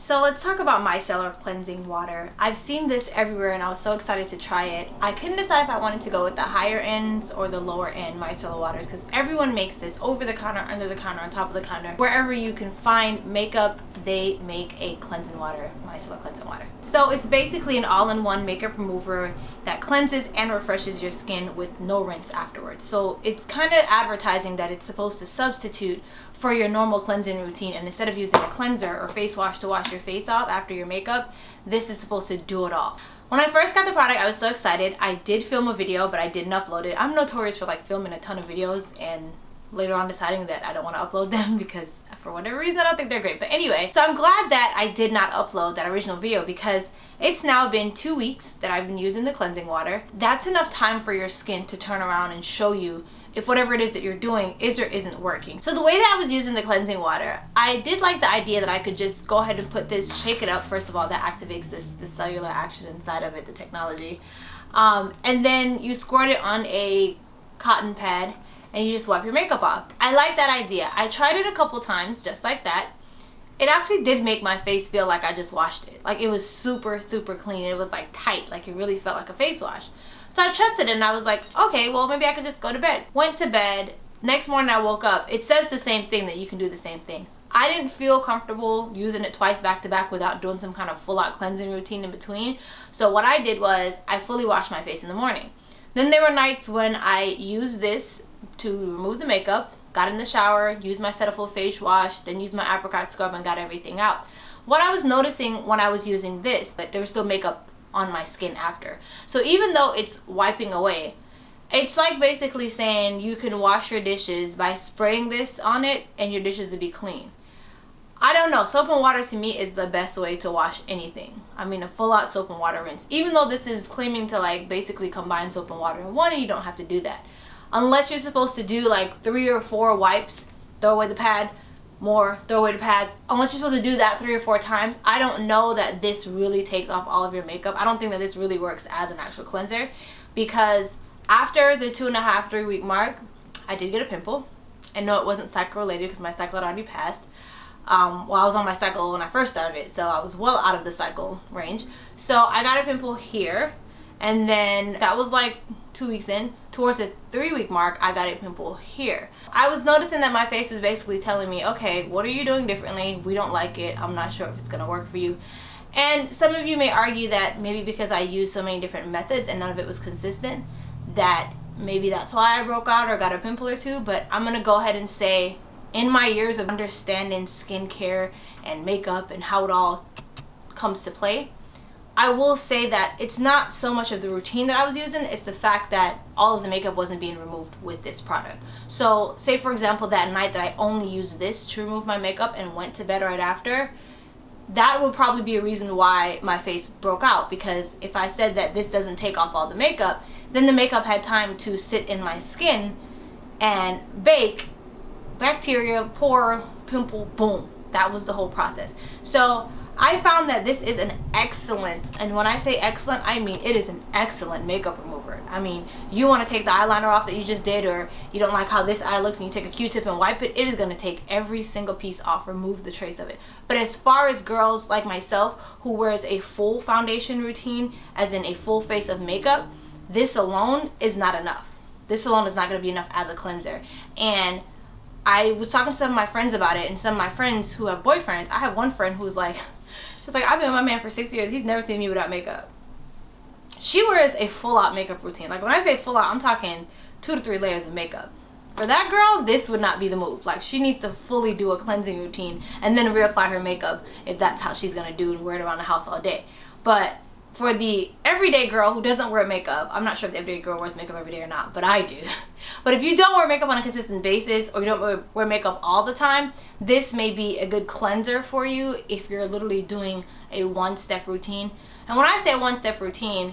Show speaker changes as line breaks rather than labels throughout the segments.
So let's talk about Micellar cleansing water. I've seen this everywhere and I was so excited to try it. I couldn't decide if I wanted to go with the higher ends or the lower end micellar waters because everyone makes this over the counter, under the counter, on top of the counter. Wherever you can find makeup, they make a cleansing water, micellar cleansing water. So it's basically an all-in-one makeup remover that cleanses and refreshes your skin with no rinse afterwards. So it's kind of advertising that it's supposed to substitute for your normal cleansing routine, and instead of using a cleanser or face wash to wash your face off after your makeup, this is supposed to do it all. When I first got the product, I was so excited. I did film a video, but I didn't upload it. I'm notorious for like filming a ton of videos and later on deciding that I don't want to upload them because for whatever reason I don't think they're great. But anyway, so I'm glad that I did not upload that original video because it's now been 2 weeks that I've been using the cleansing water. That's enough time for your skin to turn around and show you if whatever it is that you're doing is or isn't working. So the way that I was using the cleansing water, I did like the idea that I could just go ahead and put this, shake it up. First of all, that activates this cellular action inside of it, the technology. And then you squirt it on a cotton pad and you just wipe your makeup off. I like that idea. I tried it a couple times just like that. It actually did make my face feel like I just washed it. Like it was super, super clean. It was like tight, like it really felt like a face wash. So I trusted it and I was like, okay, well maybe I could just go to bed. Went to bed. Next morning I woke up. It says the same thing, that you can do the same thing. I didn't feel comfortable using it twice back to back without doing some kind of full out cleansing routine in between. So what I did was I fully washed my face in the morning. Then there were nights when I used this to remove the makeup, got in the shower, used my Cetaphil face wash, then used my apricot scrub and got everything out. What I was noticing when I was using this, that there was still makeup on my skin after. So even though it's wiping away, it's like basically saying you can wash your dishes by spraying this on it and your dishes will be clean. I don't know, soap and water to me is the best way to wash anything. I mean, a full out soap and water rinse. Even though this is claiming to like basically combine soap and water in one, and you don't have to do that. Unless you're supposed to do like 3 or 4 wipes, throw away the pad, more, throw away the pad. Unless you're supposed to do that 3 or 4 times, I don't know that this really takes off all of your makeup. I don't think that this really works as an actual cleanser, because after the 2.5, 3 week mark, I did get a pimple. And no, it wasn't cycle related because my cycle had already passed. Well, I was on my cycle when I first started it, so I was well out of the cycle range. So I got a pimple here, and then that was like 2 weeks in. Towards the 3 week mark, I got a pimple here. I was noticing that my face is basically telling me, okay, what are you doing differently? We don't like it. I'm not sure if it's gonna work for you. And some of you may argue that maybe because I used so many different methods and none of it was consistent, that maybe that's why I broke out or got a pimple or two. But I'm gonna go ahead and say, in my years of understanding skincare and makeup and how it all comes to play, I will say that it's not so much of the routine that I was using, it's the fact that all of the makeup wasn't being removed with this product. So say for example that night that I only used this to remove my makeup and went to bed right after, that would probably be a reason why my face broke out, because if I said that this doesn't take off all the makeup, then the makeup had time to sit in my skin and bake, bacteria, pore, pimple, boom. That was the whole process. So I found that this is an excellent, and when I say excellent, I mean it is an excellent makeup remover. I mean, you want to take the eyeliner off that you just did, or you don't like how this eye looks and you take a Q-tip and wipe it, it is going to take every single piece off, remove the trace of it. But as far as girls like myself who wears a full foundation routine, as in a full face of makeup, this alone is not enough. This alone is not going to be enough as a cleanser. And I was talking to some of my friends about it, and some of my friends who have boyfriends, I have one friend who's like, she's like, I've been with my man for 6 years. He's never seen me without makeup. She wears a full out makeup routine. Like when I say full out, I'm talking 2 to 3 layers of makeup. For that girl, this would not be the move. Like she needs to fully do a cleansing routine and then reapply her makeup if that's how she's going to do and wear it around the house all day. But for the everyday girl who doesn't wear makeup, I'm not sure if the everyday girl wears makeup every day or not, but I do. But if you don't wear makeup on a consistent basis, or you don't wear makeup all the time, this may be a good cleanser for you if you're literally doing a one-step routine. And when I say one-step routine,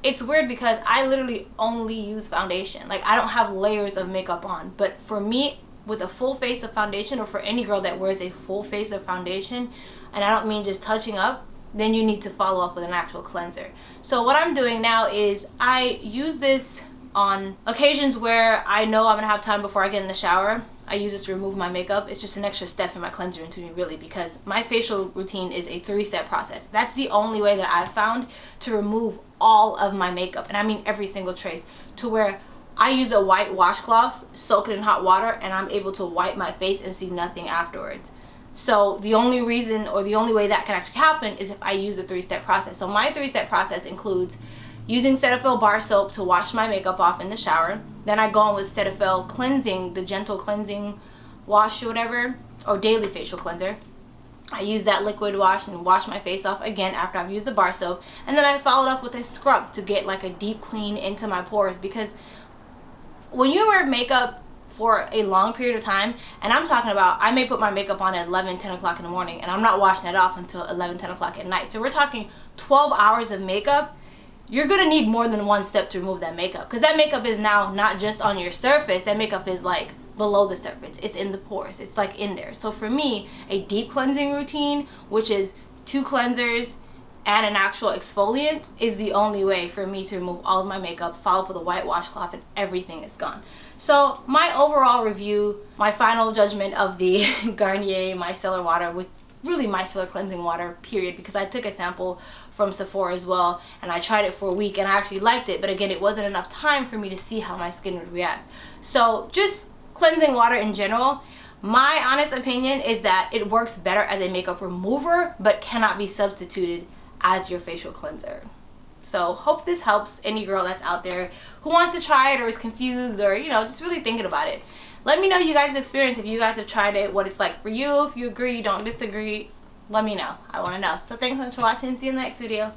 it's weird because I literally only use foundation. Like I don't have layers of makeup on. But for me, with a full face of foundation, or for any girl that wears a full face of foundation, and I don't mean just touching up, then you need to follow up with an actual cleanser. So what I'm doing now is I use this on occasions where I know I'm gonna have time before I get in the shower. I use this to remove my makeup. It's just an extra step in my cleansing routine, really, because my facial routine is a 3-step process. That's the only way that I've found to remove all of my makeup, and I mean every single trace, to where I use a white washcloth, soak it in hot water, and I'm able to wipe my face and see nothing afterwards. So the only reason, or the only way that can actually happen, is if I use a 3-step process. So my 3-step process includes using Cetaphil bar soap to wash my makeup off in the shower. Then I go in with Cetaphil cleansing, the gentle cleansing wash or whatever, or daily facial cleanser. I use that liquid wash and wash my face off again after I've used the bar soap. And then I followed up with a scrub to get like a deep clean into my pores, because when you wear makeup for a long period of time, and I'm talking about, I may put my makeup on at 11, 10 o'clock in the morning, and I'm not washing it off until 11, 10 o'clock at night. So we're talking 12 hours of makeup. You're going to need more than one step to remove that makeup, because that makeup is now not just on your surface. That makeup is like below the surface. It's in the pores. It's like in there. So for me, a deep cleansing routine, which is 2 cleansers and an actual exfoliant, is the only way for me to remove all of my makeup, follow up with a white washcloth, and everything is gone. So my overall review, my final judgment of the Garnier Micellar water, with really Micellar cleansing water, period, because I took a sample from Sephora as well, and I tried it for a week, and I actually liked it, but again, it wasn't enough time for me to see how my skin would react. So just cleansing water in general, my honest opinion is that it works better as a makeup remover, but cannot be substituted as your facial cleanser. So hope this helps any girl that's out there who wants to try it, or is confused, or just really thinking about it. Let me know you guys' experience, if you guys have tried it, what it's like for you, if you agree, don't disagree. Let me know. I want to know. So thanks so much for watching. See you in the next video.